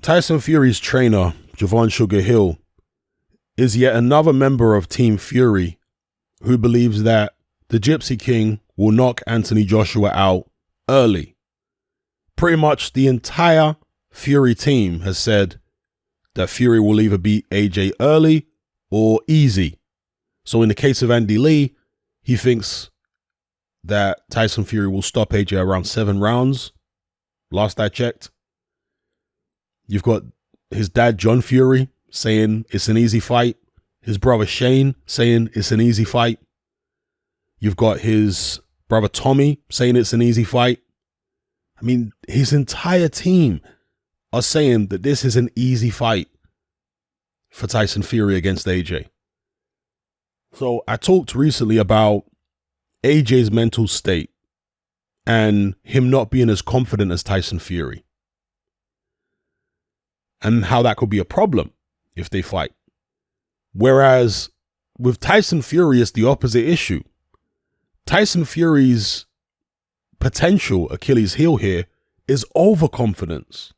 Tyson Fury's trainer, Javan Sugar Hill, is yet another member of Team Fury who believes that the Gypsy King will knock Anthony Joshua out early. Pretty much the entire Fury team has said that Fury will either beat AJ early or easy. So in the case of Andy Lee, he thinks that Tyson Fury will stop AJ around 7 rounds. Last I checked. You've got his dad, John Fury, saying it's an easy fight. His brother Shane saying it's an easy fight. You've got his brother Tommy saying it's an easy fight. I mean, his entire team are saying that this is an easy fight for Tyson Fury against AJ. So I talked recently about AJ's mental state and him not being as confident as Tyson Fury, and how that could be a problem if they fight. Whereas with Tyson Fury, it's the opposite issue. Tyson Fury's potential Achilles heel here is overconfidence.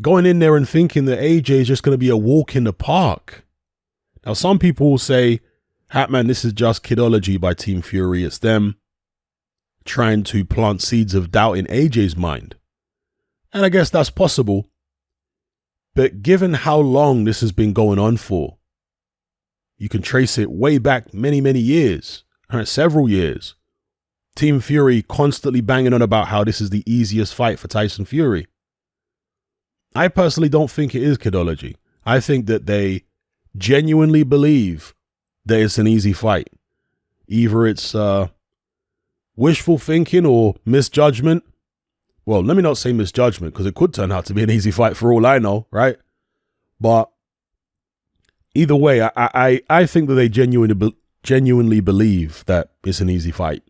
Going in there and thinking that AJ is just going to be a walk in the park. Now, some people will say, Hatman, this is just kidology by Team Fury. It's them trying to plant seeds of doubt in AJ's mind. And I guess that's possible. But given how long this has been going on for, you can trace it way back many, many years, several years. Team Fury constantly banging on about how this is the easiest fight for Tyson Fury. I personally don't think it is kidology. I think that they genuinely believe that it's an easy fight. Either it's wishful thinking or misjudgment. Well, let me not say misjudgment, because it could turn out to be an easy fight for all I know, right? But either way, I think that they genuinely believe that it's an easy fight.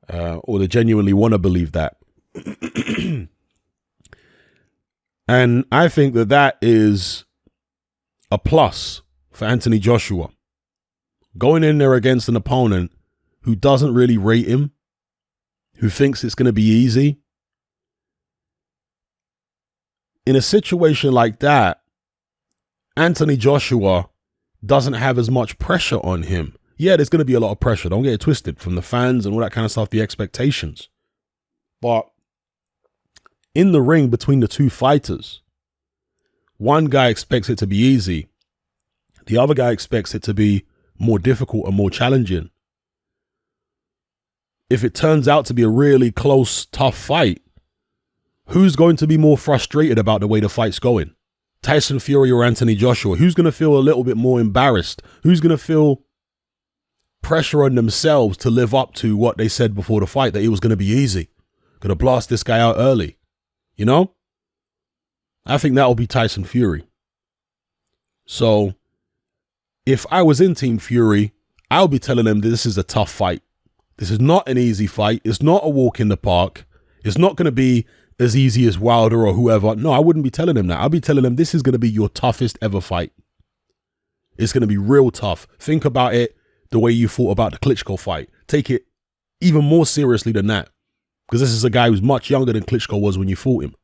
Or they genuinely want to believe that. And I think that that is a plus for Anthony Joshua. Going in there against an opponent who doesn't really rate him, who thinks it's going to be easy. In a situation like that, Anthony Joshua doesn't have as much pressure on him. Yeah, there's going to be a lot of pressure. Don't get it twisted, from the fans and all that kind of stuff, the expectations. But in the ring between the two fighters, one guy expects it to be easy. The other guy expects it to be more difficult and more challenging. If it turns out to be a really close, tough fight, who's going to be more frustrated about the way the fight's going? Tyson Fury or Anthony Joshua? Who's going to feel a little bit more embarrassed? Who's going to feel pressure on themselves to live up to what they said before the fight, that it was going to be easy? Going to blast this guy out early. You know? I think that'll be Tyson Fury. So if I was in Team Fury, I'll be telling them this is a tough fight. This is not an easy fight. It's not a walk in the park. It's not going to be as easy as Wilder or whoever. No, I wouldn't be telling them that. I'll be telling them this is going to be your toughest ever fight. It's going to be real tough. Think about it the way you thought about the Klitschko fight. Take it even more seriously than that, because this is a guy who's much younger than Klitschko was when you fought him.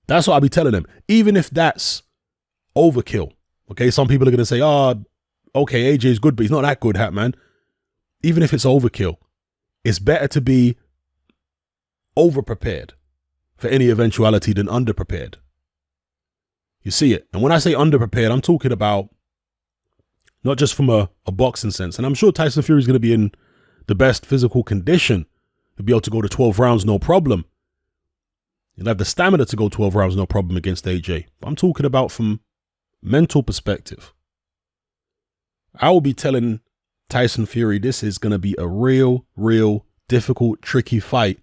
That's what I'll be telling them. Even if that's overkill. Okay, some people are going to say, oh, okay, AJ is good, but he's not that good, Hatman. Even if it's overkill, it's better to be over-prepared for any eventuality than under-prepared. You see it. And when I say under-prepared, I'm talking about not just from a boxing sense. And I'm sure Tyson Fury is going to be in the best physical condition to be able to go to 12 rounds, no problem. He'll have the stamina to go 12 rounds, no problem against AJ. But I'm talking about from mental perspective. I will be telling Tyson Fury this is going to be a real difficult, tricky fight,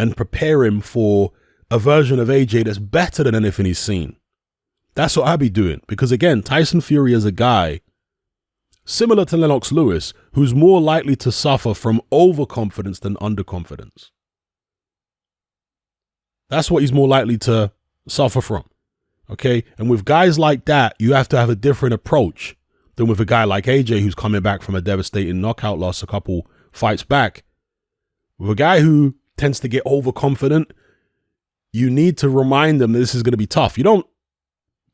and prepare him for a version of AJ that's better than anything he's seen. That's what I'll be doing. Because again, Tyson Fury is a guy similar to Lennox Lewis, who's more likely to suffer from overconfidence than underconfidence. That's what he's more likely to suffer from. Okay? And with guys like that, you have to have a different approach than with a guy like AJ, who's coming back from a devastating knockout loss a couple fights back. With a guy who tends to get overconfident, you need to remind them that this is going to be tough. You don't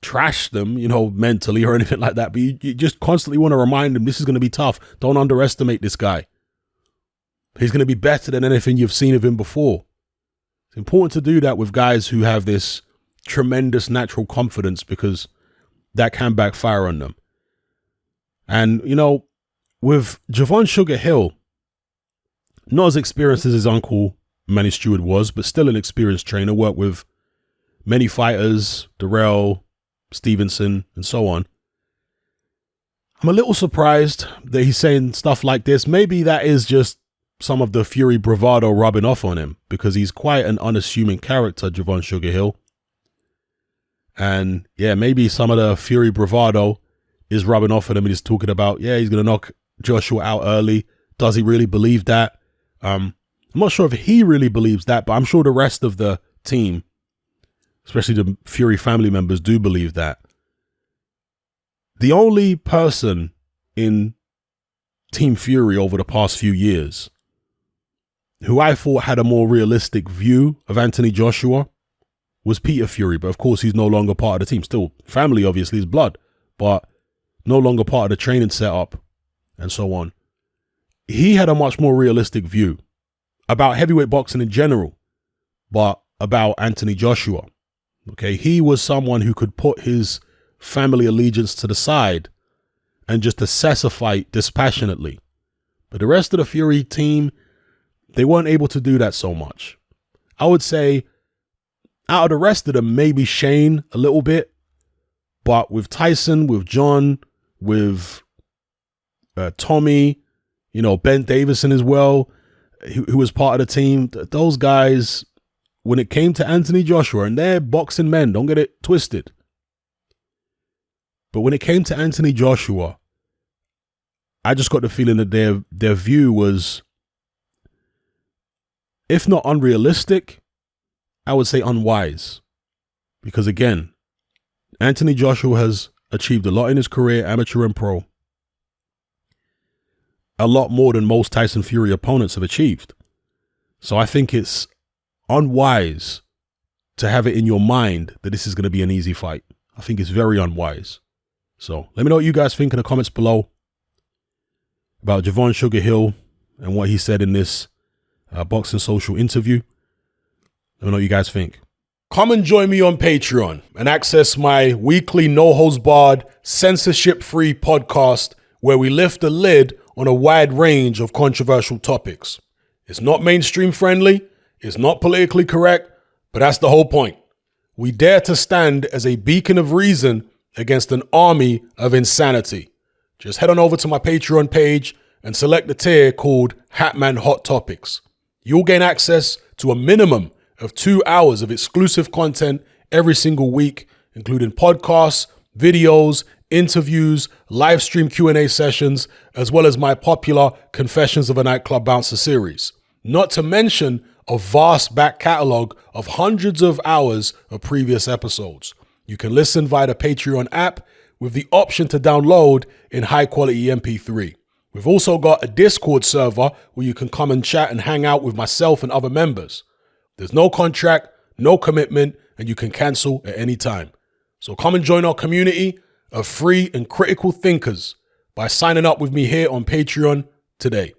trash them, mentally or anything like that, but you just constantly want to remind them this is going to be tough. Don't underestimate this guy. He's going to be better than anything you've seen of him before. It's important to do that with guys who have this tremendous natural confidence, because that can backfire on them. And, with Javan Sugar Hill, not as experienced as his uncle Manny Stewart was, but still an experienced trainer, worked with many fighters, Darrell, Stevenson, and so on. I'm a little surprised that he's saying stuff like this. Maybe that is just some of the Fury bravado rubbing off on him, because he's quite an unassuming character, Javan Sugar Hill. And yeah, maybe some of the Fury bravado is rubbing off on him, and he's talking about, he's going to knock Joshua out early. Does he really believe that? I'm not sure if he really believes that, but I'm sure the rest of the team, especially the Fury family members, do believe that. The only person in Team Fury over the past few years who I thought had a more realistic view of Anthony Joshua was Peter Fury. But of course, he's no longer part of the team. Still family, obviously, his blood, but no longer part of the training setup and so on. He had a much more realistic view about heavyweight boxing in general, but about Anthony Joshua. Okay, he was someone who could put his family allegiance to the side and just assess a fight dispassionately. But the rest of the Fury team, they weren't able to do that so much. I would say out of the rest of them, maybe Shane a little bit, but with Tyson, with John, with Tommy, Ben Davison as well, who was part of the team, those guys, when it came to Anthony Joshua, and they're boxing men, don't get it twisted. But when it came to Anthony Joshua, I just got the feeling that their view was, if not unrealistic, I would say unwise. Because again, Anthony Joshua has achieved a lot in his career, amateur and pro. A lot more than most Tyson Fury opponents have achieved. So I think it's unwise to have it in your mind that this is going to be an easy fight. I think it's very unwise. So let me know what you guys think in the comments below about Javan Sugar Hill and what he said in this Boxing Social interview. Let me know what you guys think. Come and join me on Patreon and access my weekly no-holds-barred, censorship-free podcast where we lift the lid on a wide range of controversial topics. It's not mainstream friendly, it's not politically correct, but that's the whole point. We dare to stand as a beacon of reason against an army of insanity. Just head on over to my Patreon page and select the tier called Hatman Hot Topics. You'll gain access to a minimum of 2 hours of exclusive content every single week, including podcasts, videos, interviews, live stream Q&A sessions, as well as my popular Confessions of a Nightclub Bouncer series. Not to mention a vast back catalog of hundreds of hours of previous episodes. You can listen via the Patreon app with the option to download in high quality MP3. We've also got a Discord server where you can come and chat and hang out with myself and other members. There's no contract, no commitment, and you can cancel at any time. So come and join our community of free and critical thinkers by signing up with me here on Patreon today.